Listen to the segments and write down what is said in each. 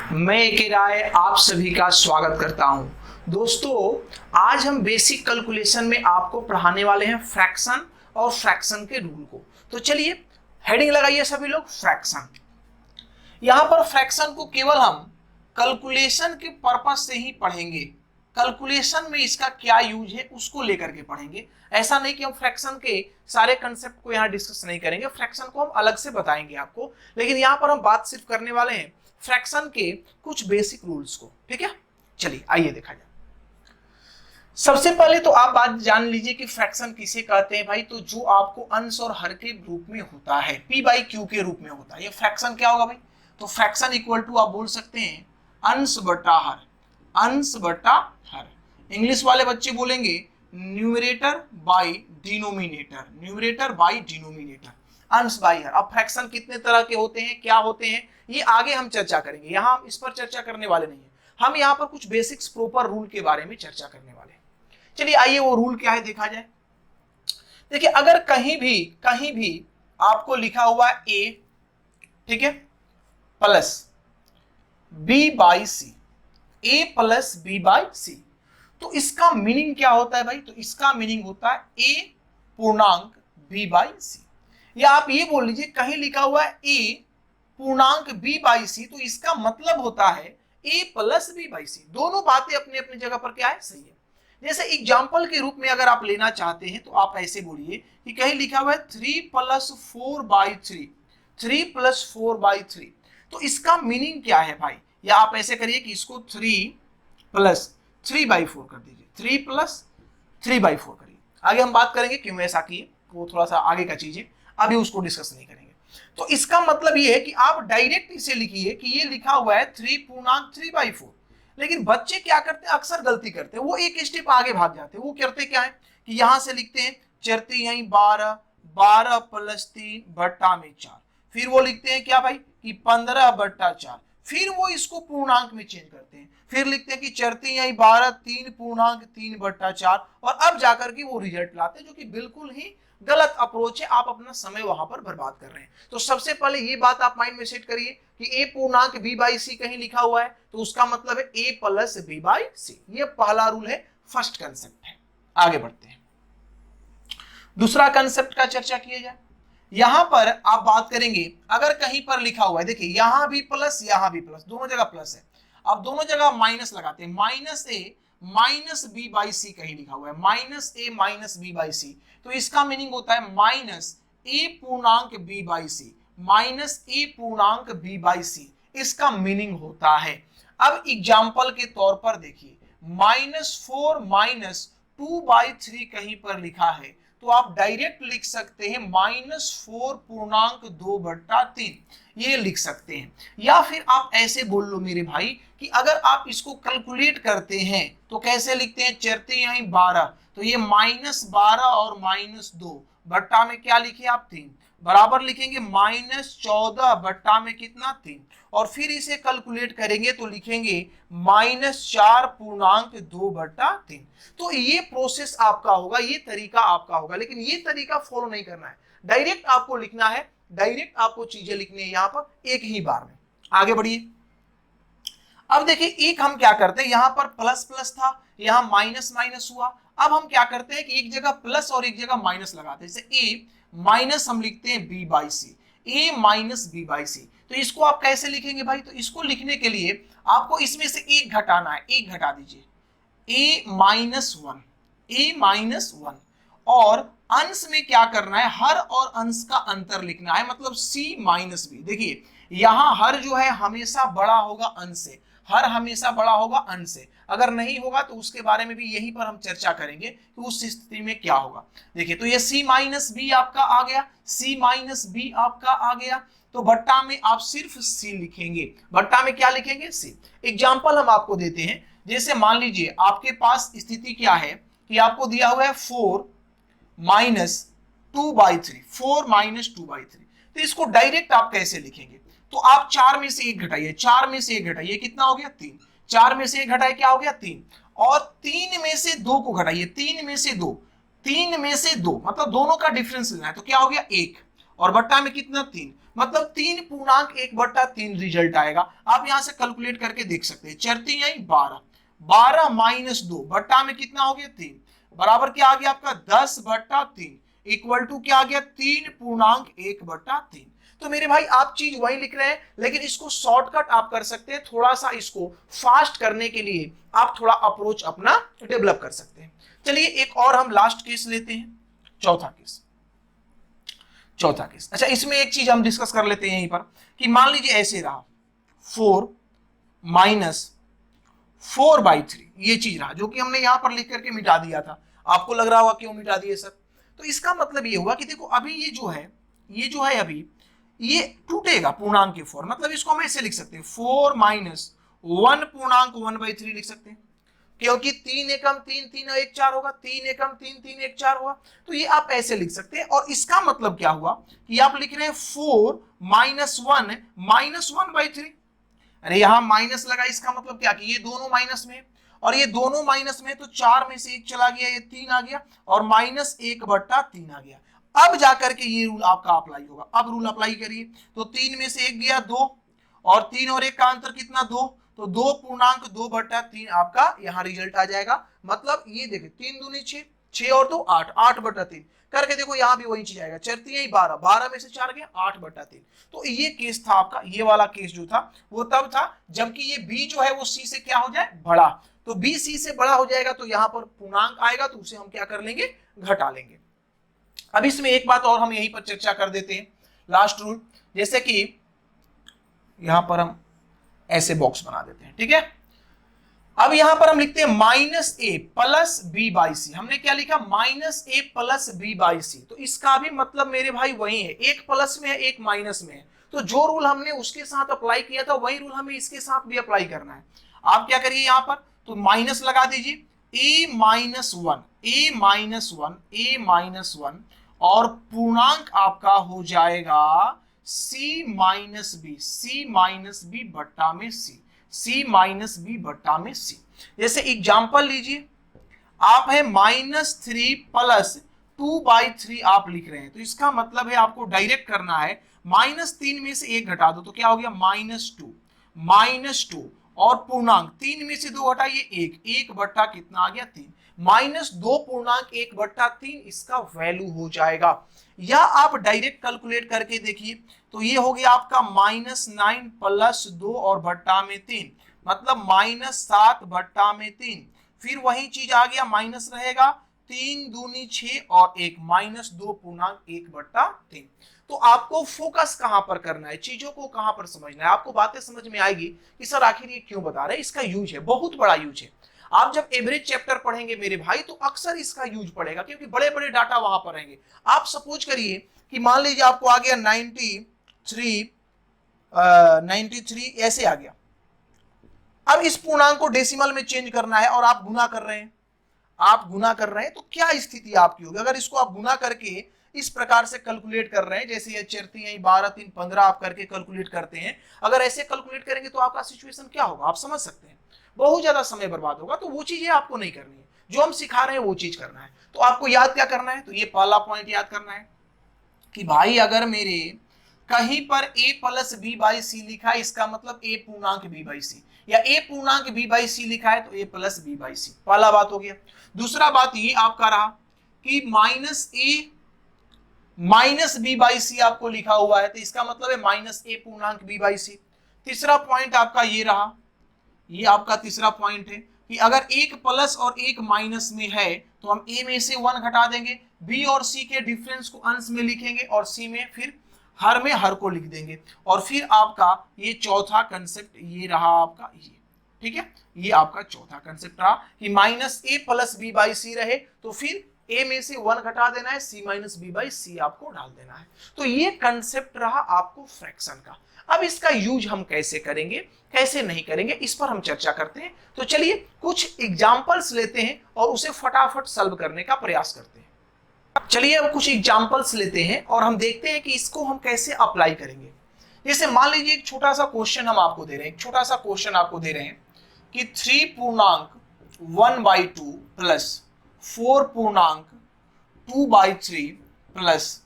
मैं एक राय आप सभी का स्वागत करता हूं। दोस्तों, आज हम बेसिक कैलकुलेशन में आपको पढ़ाने वाले हैं फ्रैक्शन और फ्रैक्शन के रूल को। तो चलिए हेडिंग लगाइए सभी लोग, फ्रैक्शन। यहां पर फ्रैक्शन को केवल हम कैलकुलेशन के पर्पस से ही पढ़ेंगे। कैलकुलेशन में इसका क्या यूज है उसको लेकर के पढ़ेंगे। ऐसा नहीं कि हम फ्रैक्शन के सारे कंसेप्ट को यहाँ डिस्कस नहीं करेंगे, फ्रैक्शन को हम अलग से बताएंगे आपको, लेकिन यहाँ पर हम बात सिर्फ करने वाले हैं फ्रैक्शन के कुछ बेसिक रूल्स को। ठीक है, चलिए आइए देखा जाए। सबसे पहले तो आप बात जान लीजिए कि फ्रैक्शन किसे कहते हैं भाई। तो जो आपको अंश और हर के रूप में होता है, पी बाई क्यू के रूप में होता है, ये फ्रैक्शन क्या होगा भाई। तो फ्रैक्शन इक्वल टू आप बोल सकते हैं अंश बटा हर, अंश बटा हर। इंग्लिश वाले बच्चे बोलेंगे numerator by denominator, numerator by denominator, अंश बाई हर। अब फ्रैक्शन कितने तरह के होते हैं, क्या होते हैं, ये आगे हम चर्चा करेंगे। यहां हम इस पर चर्चा करने वाले नहीं है, हम यहाँ पर कुछ बेसिक्स प्रॉपर रूल के बारे में चर्चा करने वाले हैं। चलिए आइए वो रूल क्या है देखा जाए। देखिए, अगर कहीं भी आपको लिखा हुआ है ए, ठीक है, plus B by C, A plus B by C, तो इसका मीनिंग क्या होता है भाई। तो इसका मीनिंग होता है ए पूर्णांक बी बाई सी। या आप ये बोल लीजिए कहीं लिखा हुआ है ए पूर्णांक बी बाई सी, तो इसका मतलब होता है ए प्लस बी बाई सी। दोनों बातें अपनी अपनी जगह पर क्या है, सही है। जैसे एग्जाम्पल के रूप में अगर आप लेना चाहते हैं तो आप ऐसे बोलिए कि कहीं लिखा हुआ है 3 प्लस 4 बाई 3, 3 प्लस 4 बाई 3, तो इसका मीनिंग क्या है भाई। या आप ऐसे करिए कि इसको 3 प्लस 3 बाई 4 कर दीजिए, 3 प्लस 3 बाई 4 करिए। आगे हम बात करेंगे क्यों ऐसा किए, वो थोड़ा सा आगे का चीज है, अभी उसको डिस्कस नहीं करेंगे। तो इसका मतलब ये है कि आप डायरेक्ट इसे लिखिए कि ये लिखा हुआ है 3 पूर्णांक 3 बाई 4। लेकिन बच्चे क्या करते हैं, अक्सर गलती करते हैं, वो एक स्टेप आगे भाग जाते हैं। वो करते क्या है कि यहां से लिखते हैं चरती यहीं 12, 12 प्लस 3 बट्टा में 4, फिर वो लिखते हैं क्या भाई कि 15 बट्टा 4, फिर वो इसको पूर्णांक में चेंज करते हैं, फिर लिखते हैं कि चरती यहीं 12, 3 पूर्णांक 3 बट्टा 4, और अब जाकर के वो रिजल्ट लाते हैं, जो कि बिल्कुल ही गलत अप्रोच है। आप अपना समय वहां पर बर्बाद कर रहे हैं। तो सबसे पहले ये बात आप माइंड में सेट करिए कि ए पूर्णांक बी बाई सी कहीं लिखा हुआ है तो उसका मतलब है ए प्लस बी बाई सी। ये पहला रूल है, फर्स्ट कंसेप्ट है। आगे बढ़ते हैं, दूसरा कंसेप्ट का चर्चा किया जाए। यहां पर आप बात करेंगे अगर कहीं पर लिखा हुआ है, देखिए यहां भी प्लस यहां भी प्लस, दोनों जगह प्लस है। अब दोनों जगह माइनस लगाते हैं, minus A minus B by C कहीं लिखा हुआ है, minus A minus B by C, तो इसका मीनिंग होता है माइनस ए पूर्णांक B by C, minus A पूर्णांक बी बाई सी, इसका मीनिंग होता है। अब एग्जाम्पल के तौर पर देखिए, -4 माइनस 2 बाई 3 कहीं पर लिखा है, तो आप डायरेक्ट लिख सकते हैं -4 पूर्णांक 2 बट्टा 3, ये लिख सकते हैं। या फिर आप ऐसे बोल लो मेरे भाई कि अगर आप इसको कैलकुलेट करते हैं तो कैसे लिखते हैं, चरते यहीं 12, तो ये -12 और -2 बट्टा में क्या लिखे आप 3, बराबर लिखेंगे -14 बट्टा में कितना 3, और फिर इसे कैलकुलेट करेंगे तो लिखेंगे -4 पूर्णांक 2 बट्टा 3। तो ये प्रोसेस आपका होगा, ये तरीका आपका होगा, लेकिन ये तरीका फॉलो नहीं करना है। डायरेक्ट आपको लिखना है, डायरेक्ट आपको चीजें लिखनी है यहां पर एक ही बार में। आगे बढ़िए। अब देखिए एक हम क्या करते हैं, यहां पर प्लस प्लस था, यहां माइनस माइनस हुआ। अब हम क्या करते हैं कि एक जगह प्लस और एक जगह माइनस लगाते हैं। जैसे ए माइनस हम लिखते हैं B by C, A minus B by C, तो इसको आप कैसे लिखेंगे भाई। तो इसको लिखने के लिए आपको इसमें से एक घटाना है, एक घटा दीजिए, ए माइनस 1, ए माइनस 1, और अंश में क्या करना है, हर और अंश का अंतर लिखना है, मतलब सी माइनस बी। देखिए यहां हर जो है हमेशा बड़ा होगा अंश से, हर हमेशा बड़ा होगा अंश से, अगर नहीं होगा तो उसके बारे में भी यहीं पर हम चर्चा करेंगे कि उस स्थिति में क्या होगा। देखिए तो ये सी माइनस बी आपका आ गया, सी माइनस बी आपका आ गया, तो भट्टा में आप सिर्फ सी लिखेंगे, भट्टा में क्या लिखेंगे, सी। एग्जाम्पल हम आपको देते हैं, जैसे मान लीजिए आपके पास स्थिति क्या है कि आपको दिया हुआ है 4 माइनस 2 बाई 3, 4 माइनस 2 बाई 3, तो इसको डायरेक्ट आप कैसे लिखेंगे। तो आप 4 में से एक घटाइए, 4 में से एक घटाइए, कितना हो गया 3, 4 में से एक घटाइए क्या हो गया 3, और 3 में से 2 को घटाइए, 3 में से 2, 3 में से 2 मतलब दोनों का डिफरेंस लेना है, तो क्या हो गया 1, और बट्टा में कितना 3, मतलब 3.1/3 रिजल्ट आएगा। आप यहां से कैलकुलेट करके देख सकते हैं। 4 3 आई 12, 12 माइनस 2 बट्टा में कितना हो गया 3, बराबर क्या आ गया आपका 10/3, इक्वल टू क्या आ गया 3.1/3। तो मेरे भाई आप चीज वही लिख रहे हैं, लेकिन इसको शॉर्टकट आप कर सकते हैं। थोड़ा सा इसको फास्ट करने के लिए आप थोड़ा अप्रोच अपना डेवलप कर सकते हैं। चलिए एक और हम लास्ट केस लेते हैं, चौथा केस। अच्छा, इसमें एक चीज हम डिस्कस कर लेते हैं यहीं पर कि मान लीजिए ऐसे रहा 4 माइनस 4/3, ये चीज रहा जो कि हमने यहां पर लिख करके मिटा दिया था। आपको लग रहा होगा क्यों मिटा दिए सर? तो इसका मतलब ये हुआ कि देखो अभी ये जो है अभी ये टूटेगा पूर्णांक के 4, मतलब इसको हम ऐसे लिख सकते हैं 4 माइनस 1.1/3 लिख सकते हैं, क्योंकि 3 एकम 3 3 और 1 4 होगा, 3 एकम 3 3 1 4 होगा। तो ये आप ऐसे लिख सकते हैं। और इसका मतलब क्या हुआ कि आप लिख रहे हैं 4 माइनस 1/3। अरे यहां माइनस लगा, इसका मतलब क्या कि ये दोनों माइनस में, और ये दोनों माइनस में, तो 4 में से 1 चला गया, ये 3 आ गया, और -1/3 आ गया। अब जाकर के ये रूल आपका अप्लाई होगा। अब रूल अप्लाई करिए, तो 3 में से 1 गया 2, और 3 और 1 का अंतर कितना 2, तो 2.2/3 आपका यहाँ रिजल्ट आ जाएगा। मतलब ये देखिए 3 दूनी 6, 6 और 2 8, 8/3 करके देखो यहाँ भी वही चीज आएगा। 4 3 12, 12 में से 4 गया 8/3। तो ये केस था आपका, ये वाला केस जो था वो तब था जबकि ये बी जो है वो सी से क्या हो जाए, बड़ा। तो बी सी से बड़ा हो जाएगा, तो यहाँ पर पूर्णांक आएगा, तो उसे हम क्या कर लेंगे, घटा लेंगे। अब इसमें एक बात और हम यहीं पर चर्चा कर देते हैं, लास्ट रूल। जैसे कि यहां पर हम ऐसे बॉक्स बना देते हैं, ठीक है। अब यहां पर हम लिखते हैं -a प्लस b/c। हमने क्या लिखा, -a प्लस b/c। तो इसका भी मतलब मेरे भाई वही है, एक प्लस में है एक माइनस में है। तो जो रूल हमने उसके साथ अप्लाई किया था वही रूल हमें इसके साथ भी अप्लाई करना है। आप क्या करिए यहां पर, तो माइनस लगा दीजिए, a-1 और पूर्णांक आपका हो जाएगा c-b/c। जैसे एग्जांपल लीजिए, आप है -3 प्लस 2/3 आप लिख रहे हैं, तो इसका मतलब है आपको डायरेक्ट करना है, -3 में से 1 घटा दो तो क्या हो गया -2, और पूर्णांक 3 में से 2 घटाइए 1 बट्टा कितना आ गया 3, -2.1/3 इसका वैल्यू हो जाएगा। या आप डायरेक्ट कैलकुलेट करके देखिए, तो ये हो गया आपका -9 प्लस 2 और भट्टा में 3, मतलब -7/3। फिर वही चीज आ गया, माइनस रहेगा, 3 दूनी 6 और 1, -2.1/3। तो आपको फोकस कहां पर करना है, चीजों को कहां पर समझना है, आपको बातें समझ में आएगी कि सर आखिर ये क्यों बता रहे हैं। इसका यूज है, बहुत बड़ा यूज है। आप जब एवरेज चैप्टर पढ़ेंगे मेरे भाई, तो अक्सर इसका यूज पड़ेगा, क्योंकि बड़े बड़े डाटा वहां पर रहेंगे। आप सपोज करिए कि मान लीजिए आपको आ गया 93 ऐसे आ गया। अब इस पूर्णांक को डेसिमल में चेंज करना है और आप गुना कर रहे हैं, तो क्या स्थिति आपकी होगी अगर इसको आप गुना करके इस प्रकार से कैलकुलेट कर रहे हैं, जैसे ये 4 3 12 3 15 आप करके कैलकुलेट करते हैं। अगर ऐसे कैलकुलेट करेंगे तो आपका सिचुएशन क्या होगा, आप समझ सकते हैं, बहुत ज्यादा समय बर्बाद होगा। तो वो चीजें आपको नहीं करनी है, जो हम सिखा रहे हैं वो चीज करना है। तो आपको याद क्या करना है, तो ये पहला पॉइंट याद करना है कि भाई अगर मेरे कहीं पर a प्लस b/c लिखा है, इसका मतलब a पूर्णांक b/c, या a पूर्णांक b/c लिखा है तो a प्लस b/c। पहला बात हो गया। दूसरा बात ये आपका रहा कि -a माइनस b/c आपको लिखा हुआ है, तो इसका मतलब है -a पूर्णांक b/c। तीसरा पॉइंट आपका ये रहा, ये आपका तीसरा पॉइंट है कि अगर एक प्लस और एक माइनस में है तो हम a में से 1 घटा देंगे, b और c के डिफरेंस को अंश में लिखेंगे, और c में फिर हर में हर को लिख देंगे। और फिर आपका ये चौथा कंसेप्ट ये रहा आपका, ये ठीक है, ये आपका चौथा कंसेप्ट रहा कि -a प्लस b/c रहे तो फिर a में से 1 घटा देना है, c माइनस b/c आपको डाल देना है। तो ये कंसेप्ट रहा आपको फ्रैक्शन का। अब इसका यूज हम कैसे करेंगे, कैसे नहीं करेंगे, इस पर हम चर्चा करते हैं। तो चलिए कुछ एग्जांपल्स लेते हैं और उसे फटाफट सॉल्व करने का प्रयास करते हैं। चलिए अब कुछ एग्जांपल्स लेते हैं और हम देखते हैं कि इसको हम कैसे अप्लाई करेंगे। जैसे मान लीजिए एक छोटा सा क्वेश्चन हम आपको दे रहे हैं, कि 3 पूर्णांक 1/2 प्लस 4 पूर्णांक 2/3 प्लस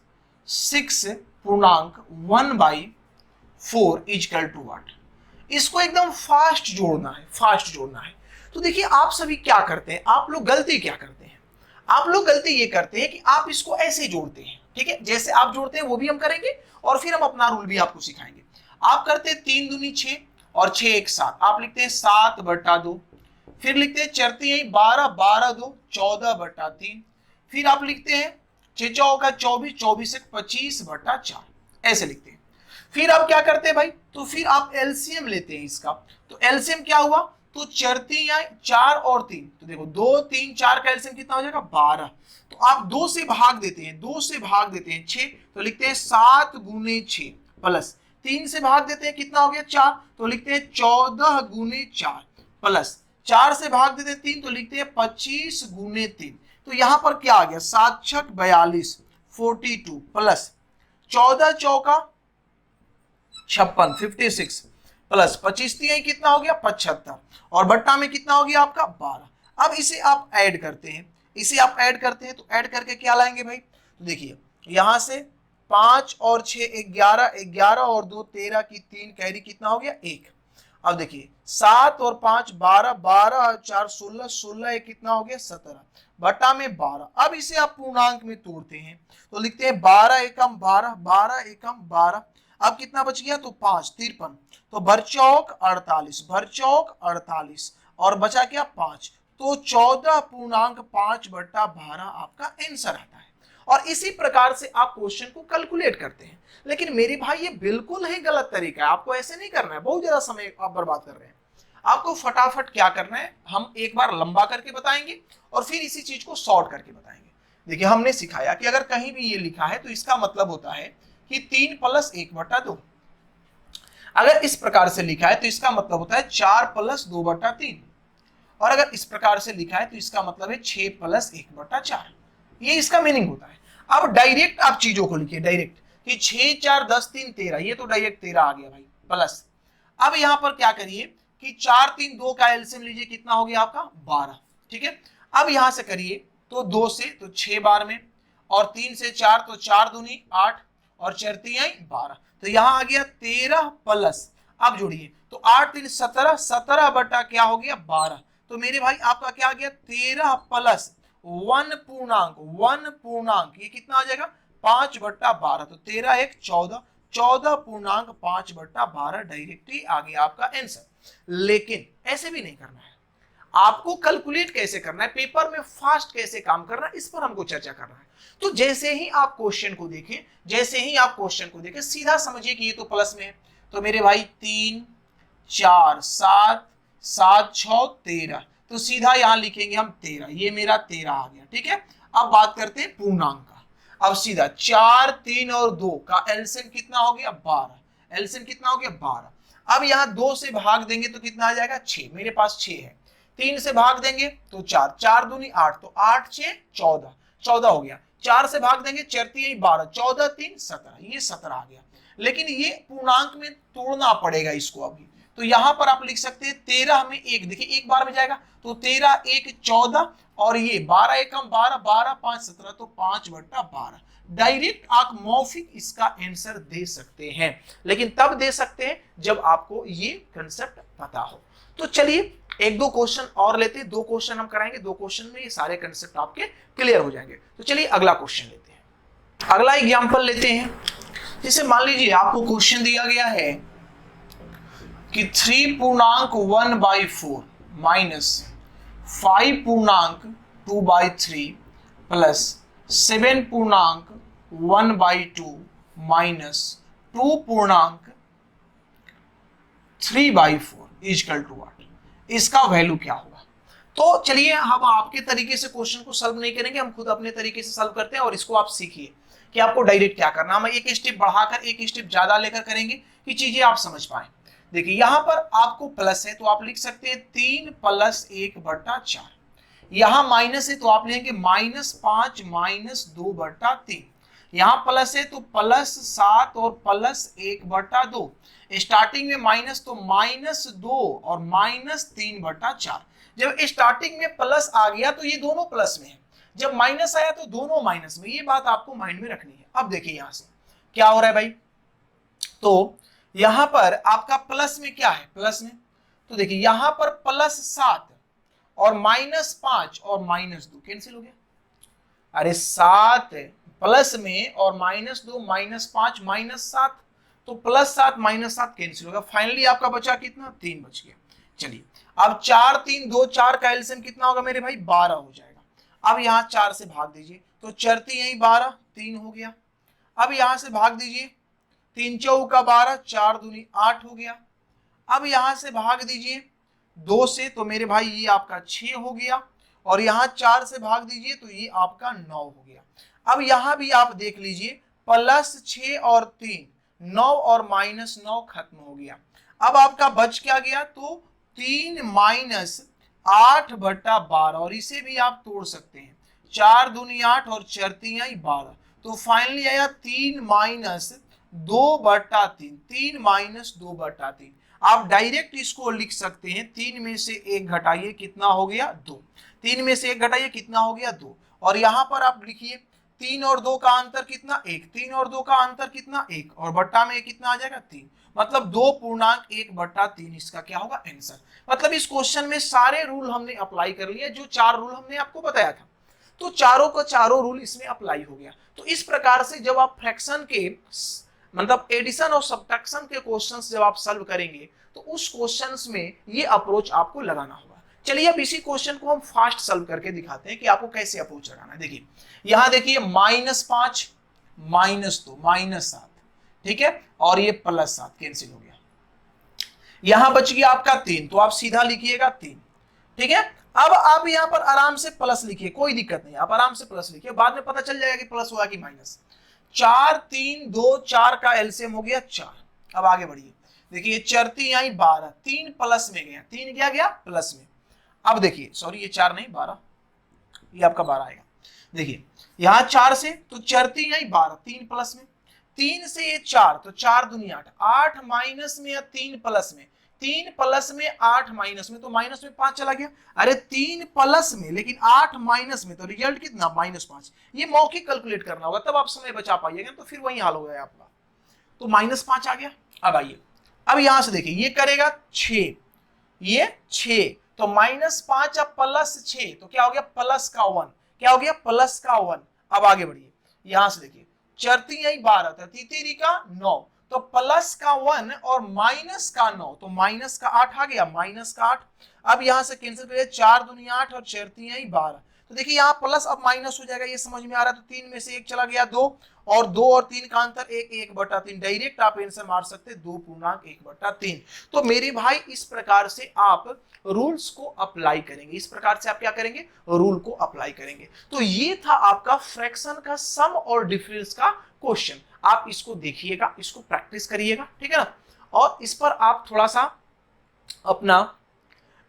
6 पूर्णांक 1/4 इजकल टू व्हाट। इसको एकदम फास्ट जोड़ना है, फास्ट जोड़ना है। तो देखिए आप सभी क्या करते हैं, आप लोग गलती क्या करते हैं, आप लोग गलती ये करते हैं कि आप इसको ऐसे जोड़ते हैं, ठीक है, जैसे आप जोड़ते हैं वो भी हम करेंगे और फिर हम अपना रूल भी आपको सिखाएंगे। आप करते हैं 3 दूनी 6 और 6 1 7, आप लिखते हैं 7/2, फिर लिखते हैं चरती यही 12 12 2 14/3, फिर आप लिखते हैं 6 चौका 24 24 1 25/4, ऐसे लिखते हैं। फिर आप क्या करते हैं भाई, तो फिर आप एलसीएम लेते हैं इसका। तो एलसीएम क्या हुआ, तो चरती या 4 और 3, तो देखो 2 3 4 का एलसीएम कितना हो जाएगा 12। तो आप 2 से भाग देते हैं, 2 से भाग देते हैं 6, तो लिखते हैं 7 गुने 6 प्लस 3 से भाग देते हैं कितना हो गया 4, तो लिखते हैं 14 गुने 4 प्लस 4 से भाग देते हैं 3, तो लिखते हैं 25 गुने 3। तो यहां पर क्या आ गया 7 छक 42 42 प्लस 14 चौका 56 56 प्लस 25 3 कितना हो गया 75 और बट्टा में कितना हो गया आपका 12। अब इसे आप ऐड करते हैं, इसे आप ऐड करते हैं, तो ऐड करके क्या लाएंगे भाई, तो देखिए यहां से 5 और 6 11 11 और 2 13 की 3 कैरी कितना हो गया 1। अब देखिए 7 और 5 12 12 और 4 16 16 एक कितना हो गया 17 बटा में 12। अब इसे आप पूर्णांक में तोड़ते हैं, तो लिखते हैं 12 एकम 12 12 एकम 12। अब कितना बच गया, तो 5 53, तो भरचौक 48 भरचौक 48 और बचा क्या 5, तो 14.5/12 आपका आंसर आता है। और इसी प्रकार से आप क्वेश्चन को कैलकुलेट करते हैं। लेकिन मेरे भाई ये बिल्कुल ही गलत तरीका है, आपको ऐसे नहीं करना है, बहुत ज्यादा समय आप बर्बाद कर रहे हैं। आपको फटाफट क्या करना है, हम एक बार लंबा करके बताएंगे और फिर इसी चीज को शॉर्ट करके बताएंगे। देखिए हमने सिखाया कि अगर कहीं भी ये लिखा है तो इसका मतलब होता है कि 3 + 1/2। अगर इस प्रकार से लिखा है तो इसका मतलब होता है 4 + 2/3, और अगर इस प्रकार से लिखा है तो इसका मतलब है 6 + 1/4। ये इसका मीनिंग होता है। अब डायरेक्ट आप चीजों को लिखिए, डायरेक्ट कि 6 4 10 3 13, ये तो डायरेक्ट 13 आ गया भाई प्लस। अब यहां पर क्या करिए कि 4 3 2 का एलसीएम लीजिए, कितना हो गया आपका 12, ठीक है। अब यहां से करिए तो 2 से तो 6 बार में, और 3 से 4 तो 4 दूनी 8 और 4 3 12, तो यहां आ गया 13 प्लस, अब जोड़िए तो 8 3 17 17 बटा क्या हो गया 12। तो मेरे भाई आपका क्या आ गया 13 प्लस 1 पूर्णांक ये कितना आ जाएगा 5/12, तो 13 1 14 14.5/12 डायरेक्टली आ गया आपका आंसर। लेकिन ऐसे भी नहीं करना है, आपको कैलकुलेट कैसे करना है, पेपर में फास्ट कैसे काम करना है, इस पर हमको चर्चा करना है। तो जैसे ही आप क्वेश्चन को देखें, जैसे ही आप क्वेश्चन को देखें सीधा समझिए कि ये तो प्लस में है, तो मेरे भाई 3 4 7 7 6 13, तो सीधा यहां लिखेंगे हम 13, ये मेरा 13 आ गया, ठीक है। अब बात करते हैं पूर्णांक का। अब सीधा 4 3 और 2 का एलसीएम कितना हो गया 12, एलसीएम कितना हो गया 12। अब यहां 2 से भाग देंगे तो कितना आ जाएगा 6, मेरे पास 6 है। 3 से भाग देंगे तो 4 4 दूनी 8, तो 8 6 14 14 हो गया। 4 से भाग देंगे 4 3 12 14 3 17, ये 17 आ गया। लेकिन ये पूर्णांक में तोड़ना पड़ेगा इसको अभी, तो यहां पर आप लिख सकते हैं 13 में 1, देखिए एक बार में जाएगा, तो 13 1 14 और ये 12 एकम 12 12 5 17, तो 5/12। डायरेक्ट आप मौखिक इसका आंसर दे सकते हैं, लेकिन तब दे सकते हैं जब आपको ये कंसेप्ट पता हो। तो चलिए एक दो क्वेश्चन और लेते हैं, 2 क्वेश्चन हम कराएंगे, 2 क्वेश्चन में ये सारे कंसेप्ट आपके क्लियर हो जाएंगे। तो चलिए अगला क्वेश्चन लेते हैं, अगला एग्जांपल लेते हैं। जैसे मान लीजिए आपको क्वेश्चन दिया गया है कि 3.1/4 minus 5.2/3 plus 7.1/2 minus 2.3/4 equal to what, इसका वैल्यू क्या होगा। तो चलिए हम आपके तरीके से क्वेश्चन को सॉल्व नहीं करेंगे, हम खुद अपने तरीके से सॉल्व करते हैं, और इसको आप सीखिए कि आपको डायरेक्ट क्या करना। हम एक स्टेप बढ़ाकर एक स्टेप ज्यादा लेकर करेंगे कि चीजें आप समझ पाए। देखिए यहां पर आपको प्लस है तो आप लिख सकते हैं 3 + 1/4, यहां माइनस है तो आप लेंगे -5 - 2/3, यहां प्लस है तो +7 और +1/2, स्टार्टिंग में माइनस तो -2 और -3/4। जब स्टार्टिंग में प्लस आ गया तो ये दोनों प्लस में है, जब माइनस आया तो दोनों माइनस में, ये बात आपको माइंड में रखनी है। अब देखिए यहां से क्या हो रहा है भाई, तो यहां पर आपका प्लस में क्या है, प्लस में, तो देखिए यहां पर +7 और -5 और -2 कैंसिल हो गया। अरे 7 प्लस में और -2 -5 -7, तो +7 -7 कैंसिल होगा। फाइनली आपका बचा कितना, 3 बच गया। चलिए अब 4 3 2 4 का एलसीएम कितना होगा मेरे भाई, 12 हो जाएगा। अब यहाँ 4 से भाग दीजिए तो चरती यही 12, 3 हो गया। अब यहां से भाग दीजिए, 3 चौका 12, 4 दूनी 8 हो गया। अब यहां से भाग दीजिए 2 से, तो मेरे भाई ये आपका 6 हो गया, और यहां 4 से भाग दीजिए तो ये आपका 9 हो गया। अब यहां भी आप देख लीजिए, +6 और 3 9 और -9 खत्म हो गया। अब आपका बच क्या गया, तो 3 -8/12, और इसे भी आप तोड़ सकते हैं, 4 दूनी 8 और चरती आई 12, तो फाइनली आया 3 -2/3, 3 -2/3। आप डायरेक्ट इसको लिख सकते हैं, 3 में से 1 घटाइए कितना हो गया, 2, 3 में से 1 घटाइए कितना हो गया, 2, और यहां पर आप लिखिए 3 और 2 का अंतर कितना, 1, 3 और 2 का अंतर कितना, 1, और बट्टा में कितना आ जाएगा, 3, मतलब 2.1/3 इसका क्या होगा, आंसर। मतलब इस क्वेश्चन में सारे रूल हमने अप्लाई कर लिए, जो 4 रूल हमने आपको बताया था, तो चारों का चारों रूल इसमें अप्लाई हो गया। तो इस प्रकार से जब आप फ्रैक्शन के मतलब एडिशन और सब्ट्रैक्शन के क्वेश्चंस जब आप सॉल्व करेंगे, तो उस क्वेश्चंस में ये अप्रोच आपको लगाना होगा। चलिए अब इसी क्वेश्चन को हम फास्ट सॉल्व करके दिखाते हैं कि आपको कैसे अप्रोच लगाना है। देखिए यहां देखिए -5 -2 -7, ठीक है, और ये +7 कैंसिल हो गया। यहां बच गया आपका 3, तो आप सीधा लिखिएगा 3, ठीक है। अब आप यहां पर आराम से प्लस लिखिए, कोई दिक्कत नहीं, आप आराम से प्लस लिखिए, बाद में पता चल जाएगा कि प्लस हुआ कि माइनस। 4 3 2 4 का एलसीएम हो गया 4। अब आगे बढ़िए, देखिए चरती आई 12, 3 प्लस में गया, 3 क्या गया प्लस में। अब देखिए सॉरी ये 4 नहीं 12, ये आपका 12 आएगा। देखिए यहां 4 से तो चरती आई 12, 3 प्लस में, 3 से ये 4 तो 4 दूनी 8, 8 माइनस में या 3 प्लस में, 3 प्लस में 8 माइनस में, तो माइनस में 5 चला गया। अरे 3 प्लस में लेकिन 8 माइनस में, तो रिजल्ट कितना -5। ये मौखिक कैलकुलेट करना होगा तब आप समय बचा पाइएगा, तो फिर वही हाल हो गया आपका, तो -5 आ गया। अब आइए, अब यहां से देखिए ये करेगा 6, ये 6, तो -5 अब +6, तो क्या हो गया प्लस का 1, क्या हो गया प्लस का 1। अब आगे बढ़िए, यहां से देखिए चरती यही 12 था, तीतीरी का 9, तो प्लस का 1 और माइनस का 9, तो माइनस का 8 आ गया, माइनस का 8। अब यहां से कैंसिल करिए, 4 दूनी 8 और चरती यही 12, तो देखिए यहाँ प्लस अब माइनस हो जाएगा, ये समझ में आ रहा है। तो 3 में से 1 चला गया 2, और 2 और 3 का अंतर 1, 1/3, डायरेक्ट आप आंसर मार सकते 2.1/3। तो मेरे भाई इस प्रकार से आप रूल्स को अप्लाई करेंगे, इस प्रकार से आप क्या करेंगे, रूल को अप्लाई करेंगे। तो ये था आपका फ्रैक्शन का सम और डिफरेंस का क्वेश्चन। आप इसको देखिएगा, इसको प्रैक्टिस करिएगा, ठीक है ना, और इस पर आप थोड़ा सा अपना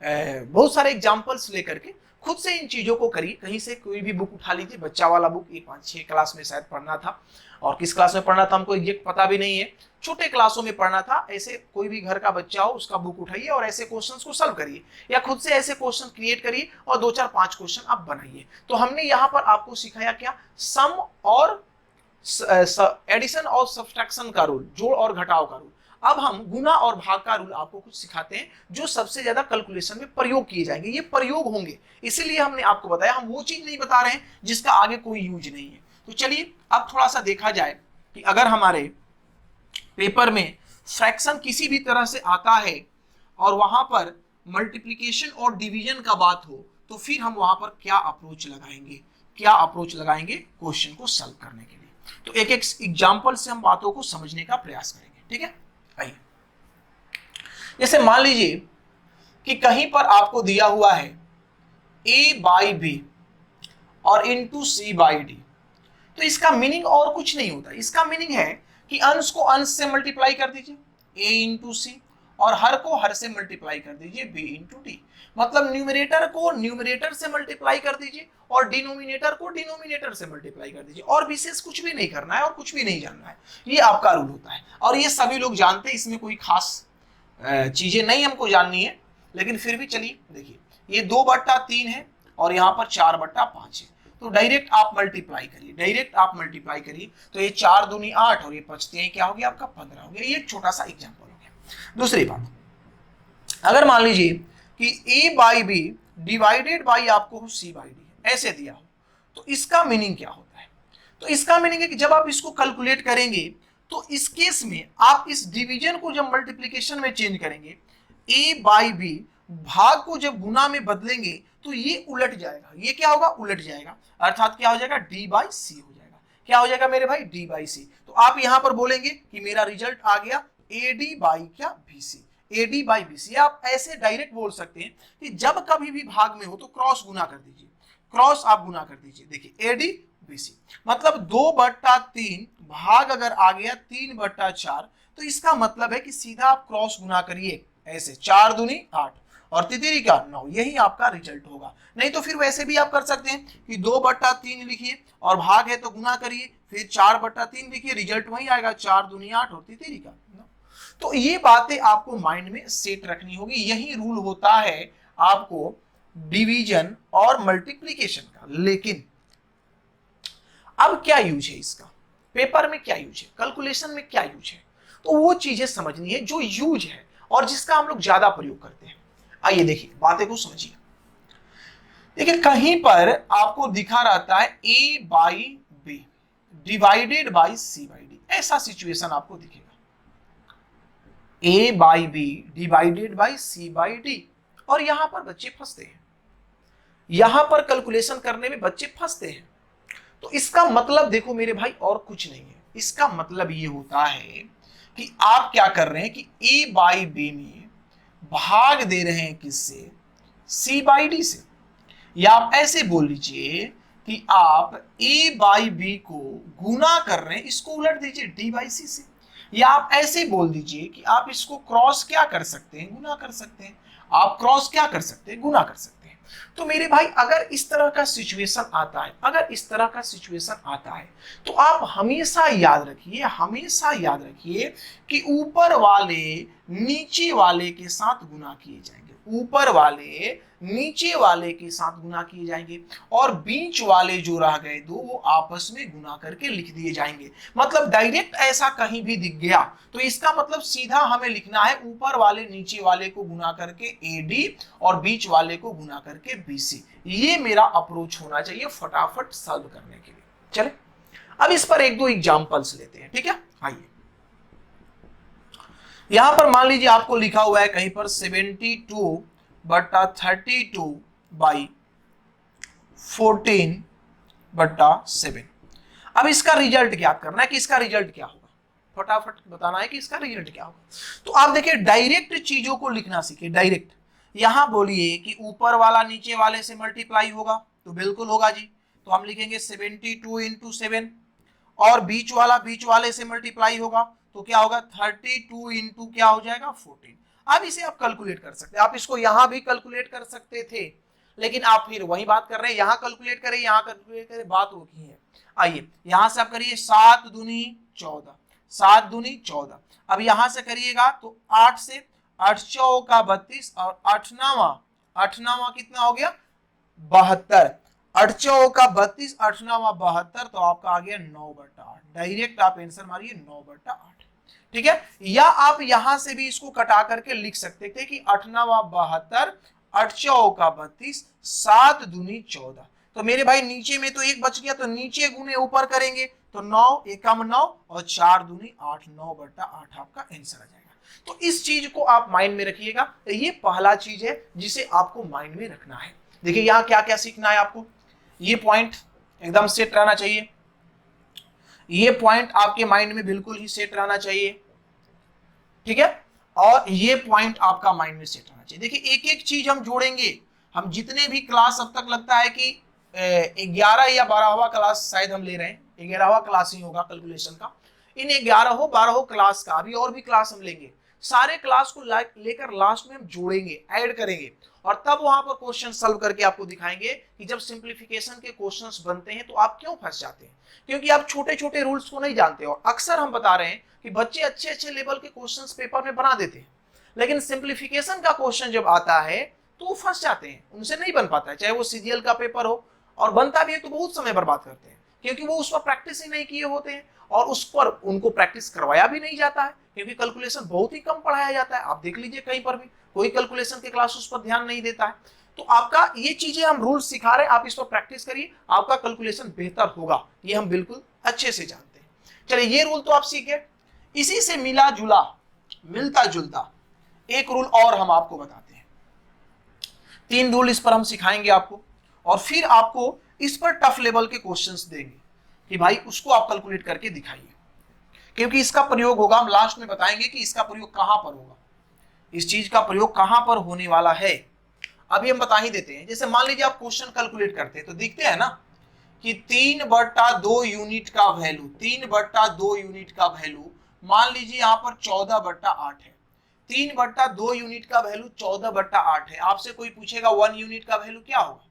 बहुत सारे एग्जाम्पल्स लेकर के खुद से इन चीजों को करिए। कहीं से कोई भी बुक उठा लीजिए, बच्चा वाला बुक, ये 5-6 क्लास में शायद पढ़ना था, और किस क्लास में पढ़ना था हमको एग्जैक्ट पता भी नहीं है, छोटे क्लासों में पढ़ना था। ऐसे कोई भी घर का बच्चा हो उसका बुक उठाइए और ऐसे क्वेश्चंस को सॉल्व करिए, या खुद से ऐसे क्वेश्चन क्रिएट करिए और 2-4-5 क्वेश्चन आप बनाइए। तो हमने यहाँ पर आपको सिखाया क्या, सम और एडिशन और सब्ट्रैक्शन का रूल, जोड़ और घटाव का रूल। अब हम गुना और भाग का रूल आपको कुछ सिखाते हैं जो सबसे ज्यादा कैलकुलेशन में प्रयोग किए जाएंगे। ये प्रयोग होंगे, इसीलिए हमने आपको बताया, हम वो चीज नहीं बता रहे हैं जिसका आगे कोई यूज नहीं है। तो चलिए अब थोड़ा सा देखा जाए कि अगर हमारे पेपर में फ्रैक्शन किसी भी तरह से आता है और वहां पर मल्टीप्लीकेशन और डिवीजन का बात हो, तो फिर हम वहां पर क्या अप्रोच लगाएंगे, क्या अप्रोच लगाएंगे क्वेश्चन को सॉल्व करने के लिए। तो एक एक एग्जांपल से हम बातों को समझने का प्रयास करेंगे, ठीक है। आइए, जैसे मान लीजिए कि कहीं पर आपको दिया हुआ है a/b और इंटू c/d, तो इसका मीनिंग और कुछ नहीं होता, इसका मीनिंग है कि अंश को अंश से मल्टीप्लाई कर दीजिए a इंटू सी, और हर को हर से मल्टीप्लाई कर दीजिए b इंटू डी। मतलब न्यूमरेटर को न्यूमरेटर से मल्टीप्लाई कर दीजिए और डिनोमिनेटर को डिनोमिनेटर से मल्टीप्लाई कर दीजिए, और विशेष कुछ भी नहीं करना है और कुछ भी नहीं जानना है। ये आपका रूल होता है और ये सभी लोग जानते हैं, इसमें कोई खास चीजें नहीं हमको जाननी है, लेकिन फिर भी चलिए देखिए, ये 2/3 है और यहाँ पर 4/5 है, तो डायरेक्ट आप मल्टीप्लाई करिए, डायरेक्ट आप मल्टीप्लाई करिए। तो ये 4 दूनी 8 और ये 5 क्या हो गया आपका 15 हो गया। ये एक छोटा सा एग्जाम्पल हो गया। दूसरी बात, अगर मान लीजिए कि ए बाई बी डिवाइडेड बाई आपको सी बाई डी ऐसे दिया हो, तो इसका मीनिंग क्या होता है? तो इसका मीनिंग है कि जब आप इसको कैलकुलेट करेंगे तो इस केस में आप इस डिवीजन को जब मल्टीप्लिकेशन में चेंज करेंगे, ए बाई बी भाग को जब गुना में बदलेंगे तो ये उलट जाएगा। ये क्या होगा? उलट जाएगा, अर्थात क्या हो जाएगा? डी बाई सी हो जाएगा। क्या हो जाएगा मेरे भाई? D by C. तो आप यहां पर बोलेंगे कि मेरा रिजल्ट आ गया ए डी बाई क्या B C, A D by B C. आप ऐसे डायरेक्ट बोल सकते हैं कि जब कभी भी भाग में हो तो क्रॉस गुना कर दीजिए, क्रॉस आप गुना कर दीजिए। देखिए ए डी बी सी मतलब 2/3 भाग अगर आ गया 3/4, तो इसका मतलब है कि सीधा आप क्रॉस गुना करिए ऐसे, 4 दूनी 8 और तितिरी का 9, यही आपका रिजल्ट होगा। नहीं तो फिर वैसे भी आप कर सकते हैं कि 2/3 लिखिए और भाग है तो गुना करिए, फिर 4/3 लिखिए, रिजल्ट वही आएगा, 4 दूनी 8 और तितिरी का 9। तो ये बातें आपको माइंड में सेट रखनी होगी। यही रूल होता है आपको डिवीजन और मल्टीप्लीकेशन का। लेकिन अब क्या यूज है इसका, पेपर में क्या यूज है, कैलकुलेशन में क्या यूज है, तो वो चीजें समझनी है जो यूज है और जिसका हम लोग ज्यादा प्रयोग करते हैं। आइए देखिए, बातें को समझिए। देखिए कहीं पर आपको दिखा रहता है A by B divided by C by D, ऐसा सिचुएशन आपको दिखेगा, A by B divided by C by D. और यहां पर बच्चे फंसते हैं, यहां पर कैलकुलेशन करने में बच्चे फंसते हैं। तो इसका मतलब देखो मेरे भाई और कुछ नहीं है, इसका मतलब ये होता है कि आप क्या कर रहे हैं कि ए बाई बी में भाग दे रहे हैं किससे? सी बाई डी से। या आप ऐसे बोल लीजिए कि आप ए बाई बी को गुना कर रहे हैं, इसको उलट दीजिए डी बाई सी से। या आप ऐसे बोल दीजिए कि आप इसको क्रॉस क्या कर सकते हैं? गुना कर सकते हैं। आप क्रॉस क्या कर सकते हैं? गुना कर सकते हैं। तो मेरे भाई अगर इस तरह का सिचुएशन आता है, अगर इस तरह का सिचुएशन आता है, तो आप हमेशा याद रखिए, हमेशा याद रखिए कि ऊपर वाले नीचे वाले के साथ गुना किए जाएंगे, ऊपर वाले नीचे वाले के साथ गुना किए जाएंगे और बीच वाले जो रह गए दो वो आपस में गुना करके लिख दिए जाएंगे। मतलब डायरेक्ट ऐसा कहीं भी दिख गया तो इसका मतलब सीधा हमें लिखना है ऊपर वाले नीचे वाले को गुना करके ए डी और बीच वाले को गुना करके बी सी। ये मेरा अप्रोच होना चाहिए फटाफट सॉल्व करने के लिए। चले अब इस पर एक दो एग्जांपल्स लेते हैं, ठीक है। आइए यहां पर मान लीजिए आपको लिखा हुआ है कहीं पर 72/32 बाई 14/7। अब इसका रिजल्ट ज्ञात करना है कि इसका रिजल्ट क्या होगा, फटाफट बताना है कि इसका रिजल्ट क्या होगा। तो आप देखिए डायरेक्ट चीजों को लिखना सीखिए, डायरेक्ट। यहां बोलिए कि ऊपर वाला नीचे वाले से मल्टीप्लाई होगा तो बिल्कुल होगा जी, तो हम लिखेंगे 72 × 7 और बीच वाला बीच वाले से मल्टीप्लाई होगा तो क्या होगा 32 इंटू क्या हो जाएगा 14। अब इसे आप कैलकुलेट कर सकते हैं, आप इसको यहां भी कैलकुलेट कर सकते थे लेकिन आप फिर वही बात कर रहे हैं, यहां कैलकुलेट करें यहां कैलकुलेट करें, बात वो की है। आइए यहां से आप करिए 7 दूनी 14, 7 दूनी 14। अब यहां से करिएगा तो 8 से 8 चौका 32 और 8 कितना हो गया 72, 8 चौका 32 8 72, तो आपका आ गया 9/8। डायरेक्ट आप आंसर मारिए 9/8, ठीक है। या आप यहां से भी इसको कटा करके लिख सकते थे कि 8 72 8 चौका 32 7 दूनी 14। तो मेरे भाई नीचे में तो एक बच गया तो नीचे गुने ऊपर करेंगे तो 9 एकम 9 और 4 दूनी 8, 9/8 आपका आंसर आ जाएगा। तो इस चीज को आप माइंड में रखिएगा, ये पहला चीज है जिसे आपको माइंड में रखना है। देखिए यहां क्या क्या सीखना है आपको, ये पॉइंट एकदम सेट रहना चाहिए, ये पॉइंट आपके माइंड में बिल्कुल ही सेट रहना चाहिए, ठीक है। और ये पॉइंट आपका माइंड में सेट रहना चाहिए। देखिए एक एक चीज हम जोड़ेंगे, हम जितने भी क्लास अब तक लगता है कि 11 या 12वां क्लास शायद हम ले रहे हैं, 11वां क्लास ही होगा कैलकुलेशन का। इन 11 क्लास का अभी और भी क्लास हम लेंगे, सारे क्लास को लेकर लास्ट में हम जोड़ेंगे, ऐड करेंगे और तब वहां पर क्वेश्चन सॉल्व करके आपको दिखाएंगे कि जब सिंप्लीफिकेशन के क्वेश्चंस बनते हैं तो आप क्यों फंस जाते हैं, क्योंकि आप छोटे छोटे रूल्स को नहीं जानते। और अक्सर हम बता रहे हैं कि बच्चे अच्छे अच्छे लेवल के क्वेश्चंस पेपर में बना देते हैं, लेकिन सिंप्लीफिकेशन का क्वेश्चन जब आता है तो वो फंस जाते हैं, उनसे नहीं बन पाता है, चाहे वो सीजीएल का पेपर हो और बनता भी है तो बहुत समय बर्बाद करते हैं, क्योंकि वो उस पर प्रैक्टिस ही नहीं किए होते हैं और उस पर उनको प्रैक्टिस करवाया भी नहीं जाता है, क्योंकि कैलकुलेशन बहुत ही कम पढ़ाया जाता है। आप देख लीजिए कहीं पर भी कोई कैलकुलेशन के क्लास उस पर ध्यान नहीं देता है। तो आपका ये चीजें हम रूल सिखा रहे हैं, आप इस पर प्रैक्टिस करिए, आपका कैलकुलेशन बेहतर होगा, ये हम बिल्कुल अच्छे से जानते हैं। चलिए ये रूल तो आप सीखे। इसी से मिला जुला, मिलता जुलता एक रूल और हम आपको बताते हैं। 3 रूल इस पर हम सिखाएंगे आपको, और फिर आपको इस पर टफ लेवल के क्वेश्चंस देंगे कि भाई उसको आप कैलकुलेट करके दिखाइए, क्योंकि इसका प्रयोग होगा, हम लास्ट में बताएंगे कि इसका प्रयोग कहां पर होगा, इस चीज का प्रयोग कहां पर होने वाला है। अभी हम बता ही देते हैं। जैसे मान लीजिए आप क्वेश्चन कैलकुलेट करते हैं तो दिखते हैं ना कि 3/2 यूनिट का वैल्यू, 3/2 यूनिट का वैल्यू मान लीजिए यहाँ पर 14/8 है। 3/2 यूनिट का वैल्यू 14/8 है। आपसे कोई पूछेगा 1 यूनिट का वैल्यू क्या होगा,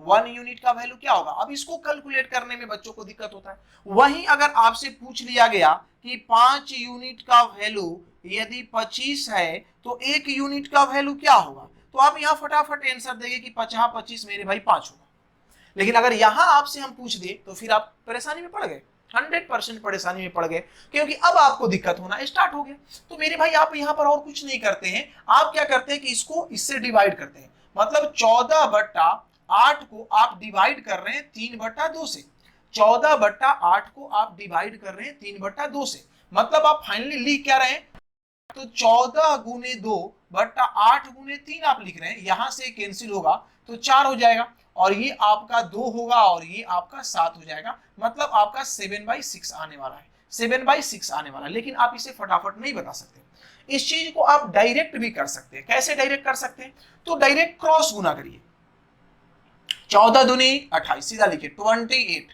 1 यूनिट का वैल्यू क्या होगा। अब इसको कैलकुलेट करने में बच्चों को दिक्कत होता है। वहीं अगर आपसे पूछ लिया गया कि 5 यूनिट का वैल्यू यदि 25 है तो 1 यूनिट का वैल्यू क्या होगा, तो आप यहां फटाफट आंसर देंगे कि 50 25 मेरे भाई 5 होगा। लेकिन अगर यहां आपसे हम पूछ दे तो फिर आप परेशानी में पड़ गए, 100% परेशानी में पड़ गए, क्योंकि अब आपको दिक्कत होना स्टार्ट हो गया। तो मेरे भाई आप यहां पर और कुछ नहीं करते हैं, आप क्या करते हैं कि इसको इससे डिवाइड करते हैं। मतलब 14/8 को आप डिवाइड कर रहे हैं 3/2 से, 14/8 को आप डिवाइड कर रहे हैं 3/2 से। मतलब आप फाइनली लिख क्या रहे हैं, तो 14 गुने 2/8 गुने 3 आप लिख रहे हैं। यहां से कैंसिल होगा तो 4 हो जाएगा, और ये आपका 2 होगा और ये आपका 7 हो जाएगा। मतलब आपका 7/6 आने वाला है, 7/6 आने वाला है। लेकिन आप इसे फटाफट नहीं बता सकते। इस चीज को आप डायरेक्ट भी कर सकते हैं। कैसे डायरेक्ट कर सकते हैं, तो डायरेक्ट क्रॉस गुना करिए। 14 दूनी 28, सीधा लिखिए 28,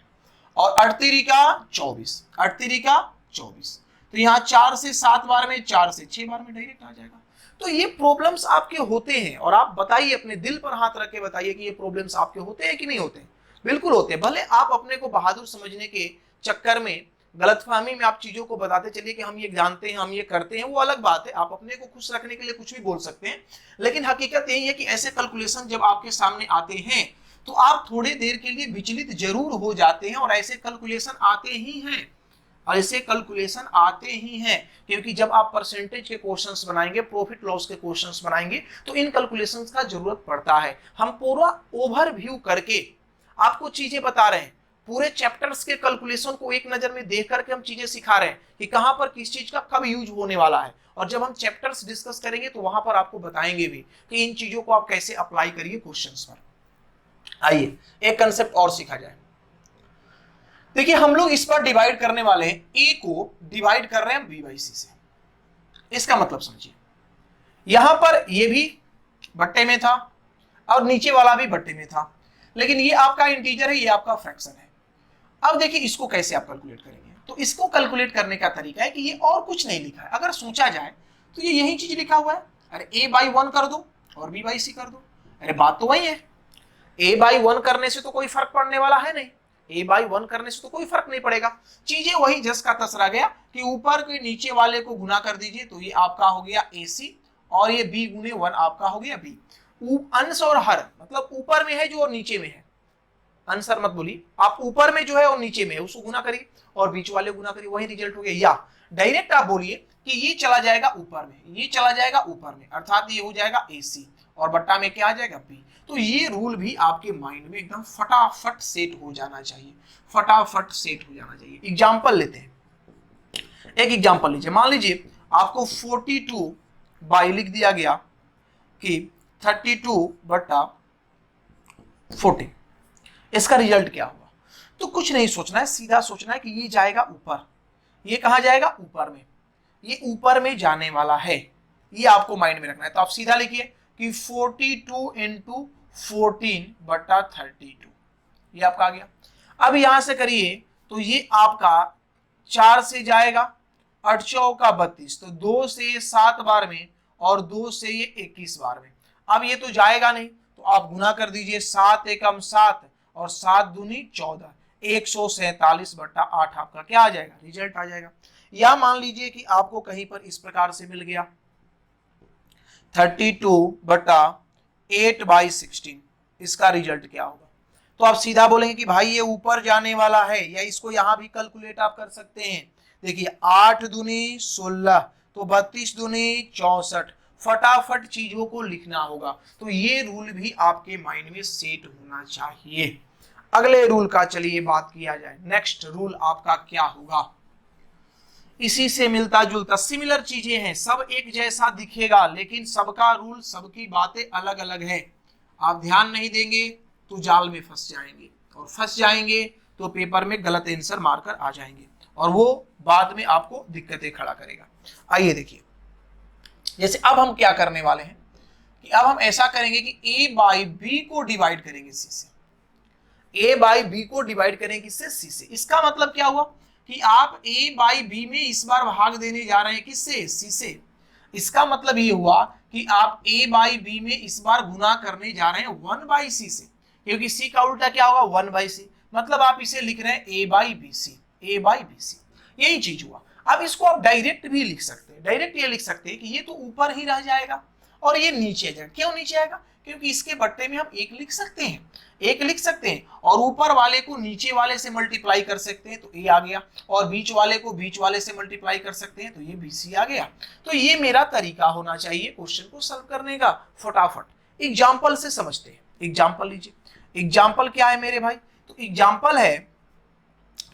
और 38 का 24, 38 का 24। तो यहाँ 4 से 7 बार में, 4 से 6 बार में डायरेक्ट आ जाएगा। तो ये प्रॉब्लम्स आपके होते हैं, और आप बताइए, अपने दिल पर हाथ रख के बताइए कि ये प्रॉब्लम्स आपके होते हैं कि नहीं होते हैं। बिल्कुल होते हैं। भले आप अपने को बहादुर समझने के चक्कर में, गलतफहमी में आप चीजों को बताते चलिए कि हम ये जानते हैं, हम ये करते हैं, वो अलग बात है। आप अपने को खुश रखने के लिए कुछ भी बोल सकते हैं, लेकिन हकीकत यही है कि ऐसे कैलकुलेशन जब आपके सामने आते हैं तो आप थोड़े देर के लिए विचलित जरूर हो जाते हैं। और ऐसे कैलकुलेशन आते ही हैं, ऐसे कैलकुलेशन आते ही हैं, क्योंकि जब आप परसेंटेज के क्वेश्चंस बनाएंगे, प्रॉफिट लॉस के क्वेश्चंस बनाएंगे, तो इन कैलकुलेशंस का जरूरत पड़ता है। हम पूरा ओवरव्यू करके आपको चीजें बता रहे हैं, पूरे चैप्टर्स के कैलकुलेशन को एक नजर में देख करके हम चीजें सिखा रहे हैं कि कहां पर किस चीज का कब यूज होने वाला है। और जब हम चैप्टर्स डिस्कस करेंगे तो वहां पर आपको बताएंगे भी कि इन चीजों को आप कैसे अप्लाई करिए क्वेश्चंस पर। आइए एक कंसेप्ट और सीखा जाए। देखिए हम लोग इस पर डिवाइड करने वाले हैं, ए को डिवाइड कर रहे हैं b/c से। इसका मतलब समझिए, यहां पर ये भी बट्टे में था और नीचे वाला भी बट्टे में था, लेकिन ये आपका इंटीजर है, ये आपका फ्रैक्शन है। अब देखिए इसको कैसे आप कैलकुलेट करेंगे। तो इसको कैलकुलेट करने का तरीका है कि ये और कुछ नहीं लिखा है। अगर सोचा जाए तो ये यही चीज लिखा हुआ है। अरे a/1 कर दो और b/c कर दो। अरे बात तो वही है। a/1 करने से तो कोई फर्क पड़ने वाला है नहीं, a/1 करने से तो कोई फर्क नहीं पड़ेगा। चीजें वही जस का तस रह गया कि ऊपर के नीचे वाले को गुना कर दीजिए, तो ये आपका हो गया ac, और ये b गुने 1 आपका हो गया b। अंश और हर मतलब ऊपर में है जो और नीचे में है, आंसर मत बोलिए, आप ऊपर में जो है और नीचे में है उसको गुना करिए और बीच वाले गुना करिए, वही रिजल्ट हो गया। या डायरेक्ट आप बोलिए कि ये चला जाएगा ऊपर में, ये चला जाएगा ऊपर में, अर्थात ये हो जाएगा ac और बट्टा में क्या आ जाएगा b। तो ये रूल भी आपके माइंड में एकदम फटाफट सेट हो जाना चाहिए, फटाफट सेट हो जाना चाहिए। एग्जाम्पल लेते हैं, एक एग्जाम्पल लीजिए। मान लीजिए आपको 42 बाई लिख दिया गया कि 32/14, इसका रिजल्ट क्या होगा। तो कुछ नहीं सोचना है, सीधा सोचना है कि ये जाएगा ऊपर, ये कहां जाएगा ऊपर में, ये ऊपर में जाने वाला है, ये आपको माइंड में रखना है। तो आप सीधा लिखिए कि 42 × 14/32, ये आपका आ गया। अब यहां से करिए तो ये आपका 4 से जाएगा, 8 चौक का 32, तो 2 से 7 बार में और 2 से ये 21 बार में। अब ये तो जाएगा नहीं, तो आप गुना कर दीजिए, 7 एकम 7 और 7 दूनी 14, 147/8 आपका क्या आ जाएगा, रिजल्ट आ जाएगा। या मान लीजिए कि आपको कहीं पर इस प्रकार से मिल गया 32/8/16, इसका रिजल्ट क्या होगा। तो आप सीधा बोलेंगे कि भाई ये ऊपर जाने वाला है, या इसको यहां भी कैलकुलेट आप कर सकते हैं। देखिए 8 दूनी 16, तो 32 दूनी 64, फटाफट चीजों को लिखना होगा। तो ये रूल भी आपके माइंड में सेट होना चाहिए। अगले रूल का चलिए बात किया जाए। नेक्स्ट रूल आपका क्या होगा, इसी से मिलता जुलता, सिमिलर चीजें हैं, सब एक जैसा दिखेगा लेकिन सबका रूल, सबकी बातें अलग अलग है। आप ध्यान नहीं देंगे तो जाल में फंस जाएंगे, और फंस जाएंगे तो पेपर में गलत आंसर मारकर आ जाएंगे, और वो बाद में आपको दिक्कतें खड़ा करेगा। आइए देखिए, जैसे अब हम क्या करने वाले हैं कि अब हम ऐसा करेंगे कि a बाई बी को डिवाइड करेंगे c से, a बाई बी को डिवाइड करेंगे किससे, c से। इसका मतलब क्या हुआ कि आप a बाई बी में इस बार भाग देने जा रहे हैं किससे, c से। इसका मतलब ये हुआ कि आप a बाई बी में इस बार गुना करने जा रहे हैं 1 बाई सी से, क्योंकि c का उल्टा क्या होगा 1 बाई सी, मतलब आप इसे लिख रहे हैं a by B C, a by B C, यही चीज हुआ। अब इसको आप डायरेक्ट भी लिख सकते हैं, डायरेक्ट ये लिख सकते हैं कि ये तो ऊपर ही रह जाएगा और ये नीचे जाएगा। क्यों नीचे आएगा, क्योंकि इसके बट्टे में हम एक लिख सकते हैं, एक लिख सकते हैं, और ऊपर वाले को नीचे वाले से मल्टीप्लाई कर सकते हैं तो ए आ गया, और बीच वाले को बीच वाले से मल्टीप्लाई कर सकते हैं तो ये बीसी आ गया। तो ये मेरा तरीका होना चाहिए क्वेश्चन को सॉल्व करने का। फटाफट एग्जाम्पल से समझते हैं। एग्जाम्पल लीजिए, एग्जाम्पल क्या है मेरे भाई, तो एग्जाम्पल है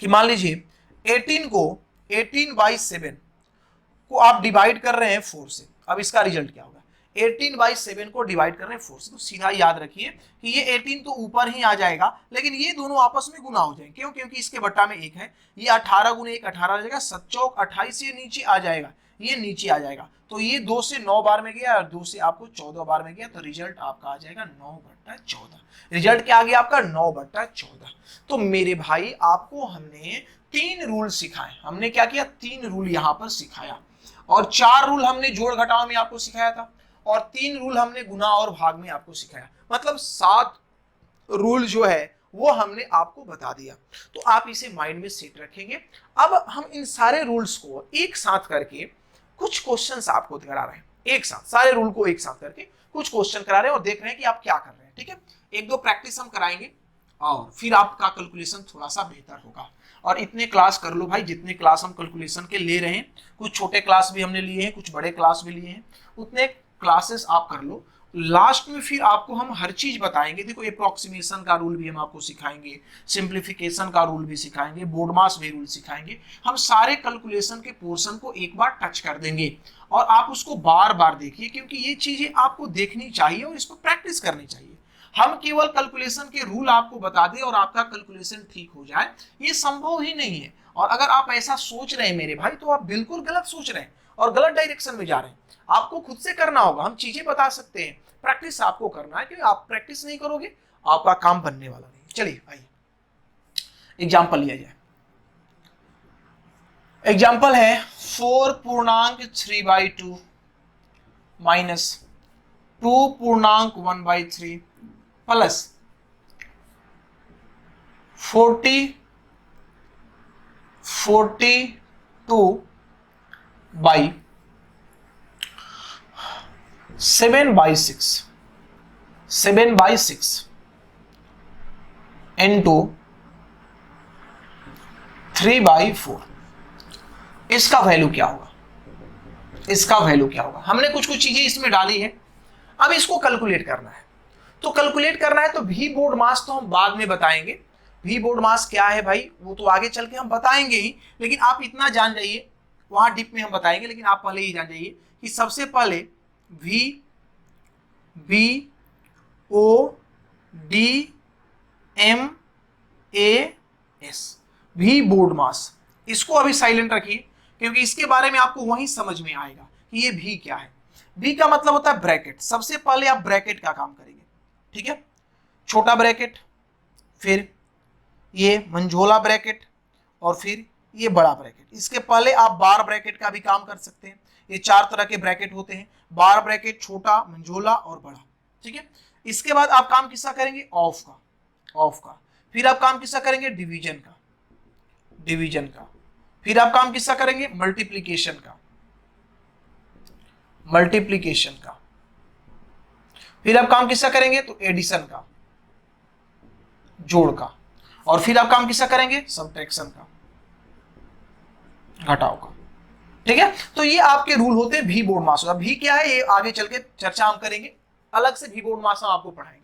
कि मान लीजिए 18 को 18 बाई 7 को आप डिवाइड कर रहे हैं 4 से। अब इसका रिजल्ट क्या होगा, 18 बाई 7 को डिवाइड कर रहे हैं 4 से, तो सीधा याद रखिए कि ये 18 तो ऊपर ही आ जाएगा, लेकिन ये दोनों आपस में गुना हो जाएंगे। क्यों, क्योंकि इसके बट्टा में 1 है, ये 18 गुने 1 18 आ जाएगा, 7 चौक 28, ये नीचे आ जाएगा, ये नीचे आ जाएगा, तो ये 2 से 9 बार में गया और 2 से आपको 14 बार में गया, तो रिजल्ट आपका आ जाएगा 9/14। रिजल्ट क्या आ गया आपका 9/14। तो मेरे भाई आपको हमने 3 रूल सिखाए, हमने क्या किया, 3 रूल यहाँ पर सिखाया, और 4 रूल हमने जोड़ घटाव में आपको सिखाया था, और 3 रूल हमने गुना और भाग में आपको सिखाया, मतलब 7 रूल जो है वो हमने आपको बता दिया। तो आप इसे माइंड में सेट रखेंगे। अब हम इन सारे रूल्स को एक साथ करके कुछ क्वेश्चंस आपको करा रहे हैं, एक साथ सारे रूल को एक साथ करके कुछ क्वेश्चन करा रहे हैं और देख रहे हैं कि आप क्या कर रहे हैं। ठीक है, 1-2 प्रैक्टिस हम कराएंगे और फिर आपका कैलकुलेशन थोड़ा सा बेहतर होगा। और इतने क्लास कर लो भाई, जितने क्लास हम कैलकुलेशन के ले रहे हैं, कुछ छोटे क्लास भी हमने लिए हैं, कुछ बड़े क्लास भी लिए हैं, उतने क्लासेस आप कर लो। लास्ट में फिर आपको हम हर चीज बताएंगे। देखो अप्रोक्सीमेशन का रूल भी हम आपको सिखाएंगे, सिंप्लीफिकेशन का रूल भी सिखाएंगे, बोर्ड मास भी रूल सिखाएंगे। हम सारे कैलकुलेशन के पोर्शन को एक बार टच कर देंगे और आप उसको बार बार देखिए, क्योंकि ये चीजें आपको देखनी चाहिए और इस पर प्रैक्टिस करनी चाहिए। हम केवल कैलकुलेशन के रूल आपको बता दें और आपका कैलकुलेशन ठीक हो जाए, ये संभव ही नहीं है। और अगर आप ऐसा सोच रहे हैं मेरे भाई, तो आप बिल्कुल गलत सोच रहे हैं और गलत डायरेक्शन में जा रहे हैं। आपको खुद से करना होगा, हम चीजें बता सकते हैं, प्रैक्टिस आपको करना है, क्योंकि आप प्रैक्टिस नहीं करोगे आपका काम बनने वाला नहीं। चलिए आइए एग्जाम्पल लिया जाए। एग्जाम्पल है 4.3/2 माइनस 2.1/3 प्लस 42/7/6 इंटू 3/4। इसका वैल्यू क्या होगा, इसका वैल्यू क्या होगा। हमने कुछ कुछ चीजें इसमें डाली है, अब इसको कैलकुलेट करना है। तो कैलकुलेट करना है तो भी बोर्ड मास तो हम बाद में बताएंगे। भी बोर्ड मास क्या है भाई, वो तो आगे चल के हम बताएंगे ही, लेकिन आप इतना जान जाइए, वहां डिप में हम बताएंगे, लेकिन आप पहले ही जान जाइए कि सबसे पहले V B O D M A S, भी बोर्ड मास। इसको अभी साइलेंट रखिए, क्योंकि इसके बारे में आपको वहीं समझ में आएगा कि ये भी क्या है। भी का मतलब होता है ब्रैकेट। सबसे पहले आप ब्रैकेट का काम करेंगे, ठीक है, छोटा ब्रैकेट, फिर ये मंझोला ब्रैकेट, और फिर ये बड़ा ब्रैकेट। इसके पहले आप बार ब्रैकेट का भी काम कर सकते हैं। ये 4 तरह के ब्रैकेट होते हैं, बार ब्रैकेट, छोटा, मंझोला और बड़ा, ठीक है। इसके बाद आप काम किसका करेंगे, ऑफ का, ऑफ का। फिर आप काम किसका करेंगे, डिवीजन का, डिवीजन का। फिर आप काम किसका करेंगे, मल्टीप्लीकेशन का, मल्टीप्लीकेशन का। फिर आप काम किसका करेंगे, तो एडिशन का, जोड़ का, और फिर आप काम किसका करेंगे, सबट्रैक्शन का, घटाव का। ठीक है, तो ये आपके रूल होते हैं भी बोर्ड मास। भी क्या है ये आगे चल के चर्चा हम करेंगे, अलग से भी बोर्ड मास हम आपको पढ़ाएंगे।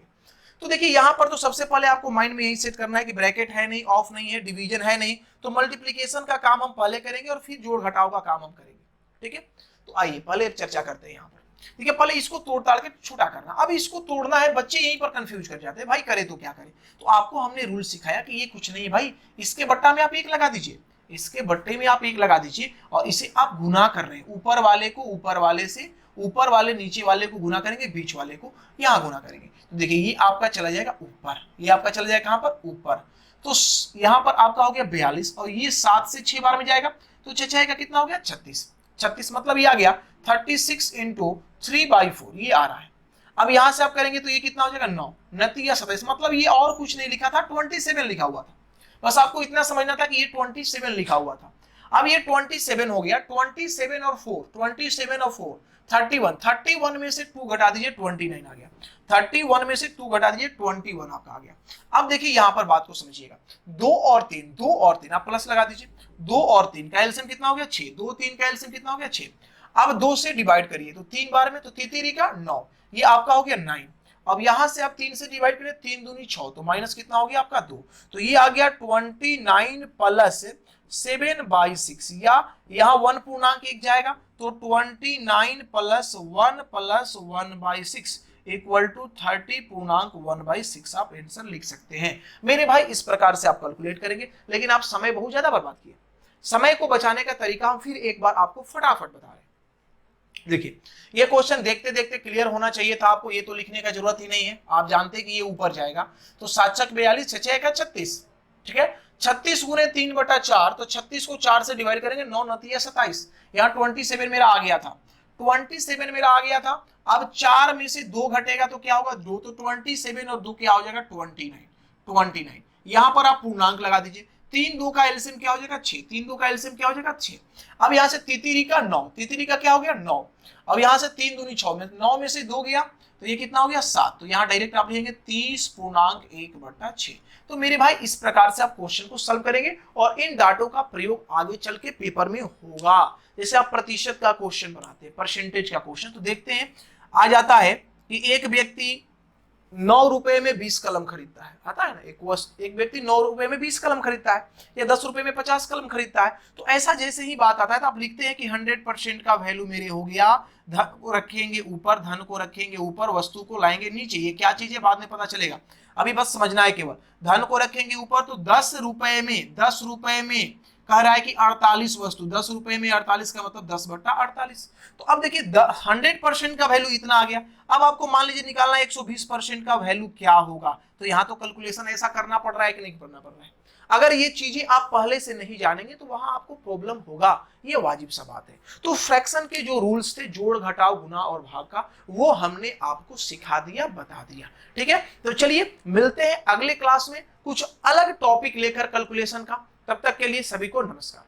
तो देखिए यहां पर तो सबसे पहले आपको माइंड में यही सेट करना है कि ब्रैकेट है नहीं, ऑफ नहीं है, डिवीजन है नहीं, तो मल्टीप्लीकेशन का काम हम पहले करेंगे और फिर जोड़ घटाव का काम हम करेंगे। ठीक है, तो आइए पहले चर्चा करते हैं यहाँ पर। ठीक है, पहले इसको तोड़ ताड़ के छोटा करना। अब इसको तोड़ना है, बच्चे यहीं पर कंफ्यूज कर जाते हैं, भाई करे तो क्या करे। तो आपको हमने रूल सिखाया कि ये कुछ नहीं है भाई, इसके बट्टा में आप एक लगा दीजिए, इसके बट्टे में आप एक लगा दीजिए, और इसे आप गुना कर रहे हैं, ऊपर वाले को ऊपर वाले से, ऊपर वाले नीचे वाले को गुना करेंगे, बीच वाले को यहाँ गुना करेंगे। तो देखिए ये आपका चला जाएगा ऊपर, ये आपका चला जाएगा कहाँ पर, ऊपर। तो यहाँ पर आपका हो गया 42, और ये 7 से 6 बार में जाएगा, तो जाएगा कितना हो गया 36। 36 मतलब ये आ गया 36 इंटू 3/4, ये आ रहा है। अब यहां से आप करेंगे तो ये कितना हो जाएगा 9, 29 या 27, मतलब ये और कुछ नहीं लिखा था, 27 लिखा हुआ था। बस आपको इतना समझना था कि ये 27 लिखा हुआ था। अब ये 27 हो गया, 27 और 4, 27 और 4 31, 31 में से 2 घटा दीजिए 29 आ गया, 31 में से 2 घटा दीजिए 21 आपका आ गया। अब देखिए यहां पर बात को समझिएगा, 2 और 3, 2 और 3 आप प्लस लगा दीजिए, 2 और 3 का एलसीएम कितना हो गया 6, 2 3 का एलसीएम कितना हो गया 6। अब 2 से डिवाइड करिए तो 3 बार में, तो 3 का 9, ये आपका हो गया 9। अब यहां से आप 3 से डिवाइड करें, 3 दूनी 6, तो माइनस कितना हो गया आपका 2, तो ये आ गया 29 प्लस 7/6, या यहाँ 1 पूर्णांक 1 जाएगा, तो 29 प्लस 1/6 इक्वल टू 30 पूर्णांक 1/6 आप आंसर लिख सकते हैं। मेरे भाई इस प्रकार से आप कैलकुलेट करेंगे, लेकिन आप समय बहुत ज्यादा बर्बाद किए। समय को बचाने का तरीका हम फिर एक बार आपको फटाफट बता रहे हैं। देखिए ये क्वेश्चन देखते देखते क्लियर होना चाहिए था आपको, ये तो लिखने का जरूरत ही नहीं है, आप जानते हैं कि ये ऊपर जाएगा। तो 7 42, 6 का 36, ठीक है, 36 गुने 3/4, तो 36 को 4 से डिवाइड करेंगे, 9 9 27, यहाँ 27 मेरा आ गया था, 27 मेरा आ गया था। अब 4 में से 2 घटेगा तो क्या होगा 2, तो 27 और 2 क्या हो जाएगा 29। यहाँ पर आप पूर्णांक लगा दीजिए, 3 2 का एलसीएम क्या हो जाएगा 6, 3 2 का एलसीएम क्या हो जाएगा 6। अब यहाँ से तितरी का 9, तितरी का क्या हो गया 9। अब यहाँ से 3 दूनी 6 में 9 में से 2 गया, तो ये कितना हो गया 7, तो यहाँ डायरेक्ट आप लिखेंगे 30 पूर्णांक 1/6। तो मेरे भाई इस प्रकार से आप क्वेश्चन को सॉल्व करेंगे, और इन डाटों का प्रयोग आगे चल के पेपर में होगा। जैसे आप प्रतिशत का क्वेश्चन बनाते हैं, परसेंटेज का क्वेश्चन, तो देखते हैं आ जाता है कि एक व्यक्ति 9 रुपए में 20 कलम खरीदता है, आता है ना, एक व्यक्ति 9 रुपए में 20 कलम खरीदता है, या 10 रुपए में 50 कलम खरीदता है। तो ऐसा जैसे ही बात आता है तो आप लिखते हैं कि 100% का वैल्यू मेरे हो गया, धन को रखेंगे ऊपर, धन को रखेंगे ऊपर, वस्तु को लाएंगे नीचे। ये क्या चीज है बाद में पता चलेगा, अभी बस समझना है केवल। धन को रखेंगे ऊपर, तो 10 रुपए में कह रहा है कि 48 वस्तु, 10 रुपए में 48 का मतलब 10/48। तो अब देखिए 100% का वैल्यू इतना आ गया। अब आपको मान लीजिए निकालना है 120% का वैल्यू क्या होगा, तो यहाँ तो कैलकुलेशन ऐसा करना पड़ रहा है कि नहीं करना पड़ रहा है। अगर ये चीजें आप पहले से नहीं जानेंगे तो वहां आपको प्रॉब्लम होगा, ये वाजिब सा बात है। तो फ्रैक्शन के जो रूल्स थे, जोड़ घटाव गुना और भाग का, वो हमने आपको सिखा दिया, बता दिया। ठीक है, तो चलिए मिलते हैं अगले क्लास में कुछ अलग टॉपिक लेकर कैलकुलेशन का। तब तक के लिए सभी को नमस्कार।